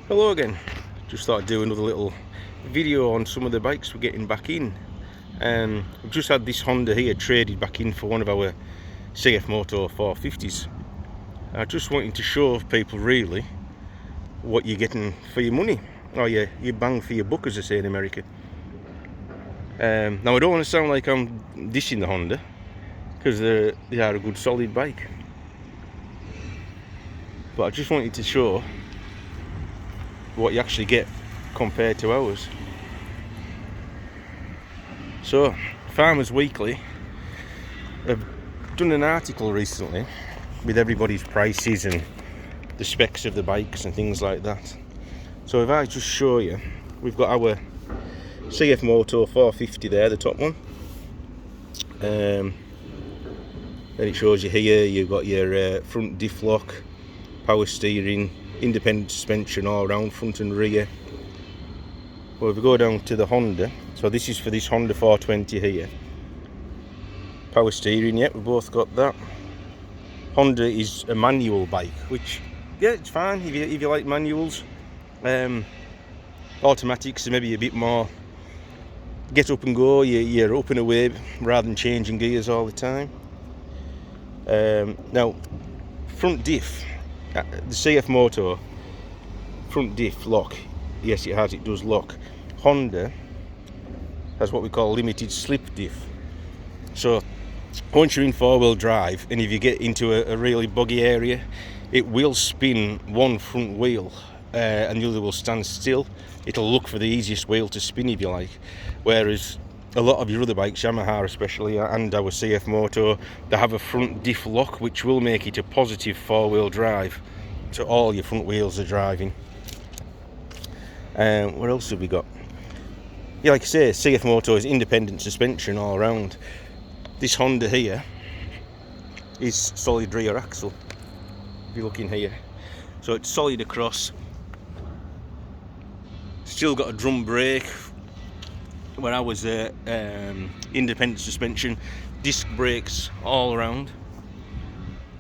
Hello again. Just thought I'd do another little video on some of the bikes we're getting back in. We've just had this Honda here traded back in for one of our CFMOTO 450s. I just wanted to show people really what you're getting for your money, or your bang for your buck, as they say in America. Now I don't want to sound like I'm dishing the Honda, because they are a good solid bike, but I just wanted to show what you actually get compared to ours. So Farmers Weekly have done an article recently with everybody's prices and the specs of the bikes and things like that. So if I just show you, we've got our CFMOTO 450 there, the top one. Then it shows you here, you've got your front diff lock, power steering, independent suspension all round, front and rear. Well, if we go down to the Honda, so this is for this Honda 420 here. Power steering, yeah, we've both got that. Honda is a manual bike, which, yeah, it's fine if you like manuals. Automatics are maybe a bit more get up and go, you're up and away rather than changing gears all the time. Now, front diff, the CFMOTO front diff lock, yes it does lock. Honda has what we call limited slip diff. So once you're in four-wheel drive and if you get into a really boggy area, it will spin one front wheel and the other will stand still. It'll look for the easiest wheel to spin, if you like, whereas a lot of your other bikes, Yamaha especially, and our CFMOTO, they have a front diff lock which will make it a positive four-wheel drive, so all your front wheels are driving. What else have we got? Yeah, like I say, CFMOTO is independent suspension all around. This Honda here is solid rear axle, if you look in here. So it's solid across. Still got a drum brake, where I was independent suspension, disc brakes all around.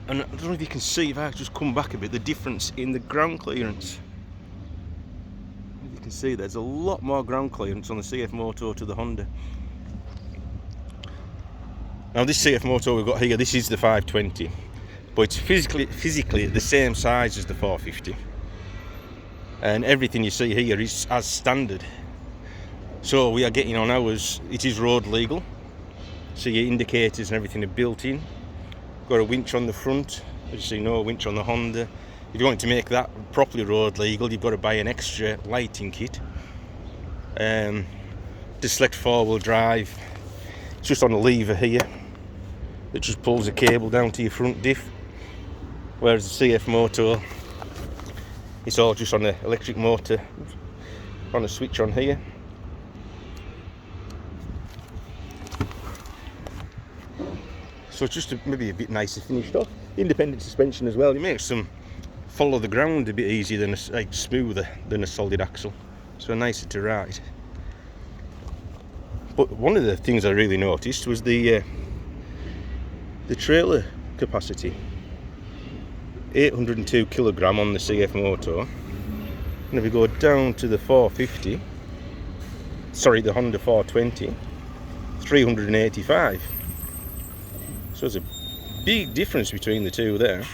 And I don't know if you can see, if I just come back a bit, the difference in the ground clearance. You can see there's a lot more ground clearance on the CFMOTO to the Honda. Now this CFMOTO we've got here, this is the 520, but it's physically the same size as the 450, and everything you see here is as standard. So we are getting on ours, it is road legal, so your indicators and everything are built in. Got a winch on the front, as you see, no winch on the Honda. If you want to make that properly road legal, you've got to buy an extra lighting kit. To select four-wheel drive, it's just on a lever here. It just pulls a cable down to your front diff. Whereas the CFMOTO, it's all just on the electric motor, on a switch on here. So it's just maybe a bit nicer finished off. Independent suspension as well. It makes them follow the ground a bit easier than smoother than a solid axle. So nicer to ride. But one of the things I really noticed was the trailer capacity. 802 kilogram on the CFMOTO. And if we go down to the 450, sorry, the Honda 420, 385. So there's a big difference between the two there.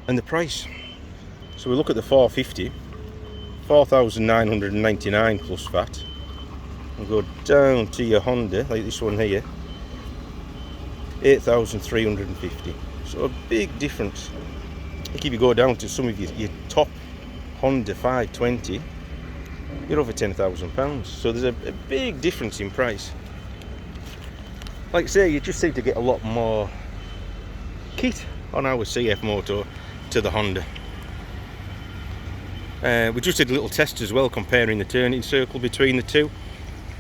And the price. So we look at the 450, 4,999 plus VAT. And go down to your Honda, like this one here, 8,350. So a big difference. Like if you go down to some of your top Honda 520, you're over £10,000. So there's a big difference in price. Like I say, you just seem to get a lot more kit on our CFMOTO to the Honda. We just did a little test as well, comparing the turning circle between the two.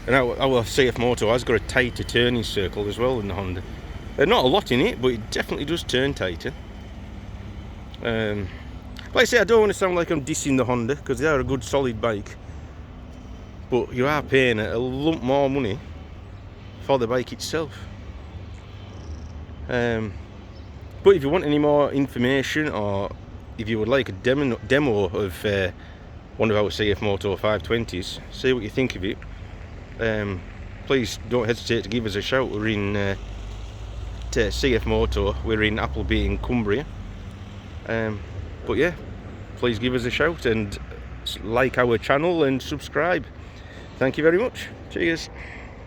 And our CFMOTO has got a tighter turning circle as well than the Honda. Not a lot in it, but it definitely does turn tighter. Like I say, I don't want to sound like I'm dissing the Honda, because they are a good solid bike. But you are paying a lump more money for the bike itself. But if you want any more information or if you would like a demo of one of our CFMOTO 520s, see what you think of it. Please don't hesitate to give us a shout. We're in CFMOTO, we're in Appleby in Cumbria. But yeah, please give us a shout and like our channel and subscribe. Thank you very much. Cheers.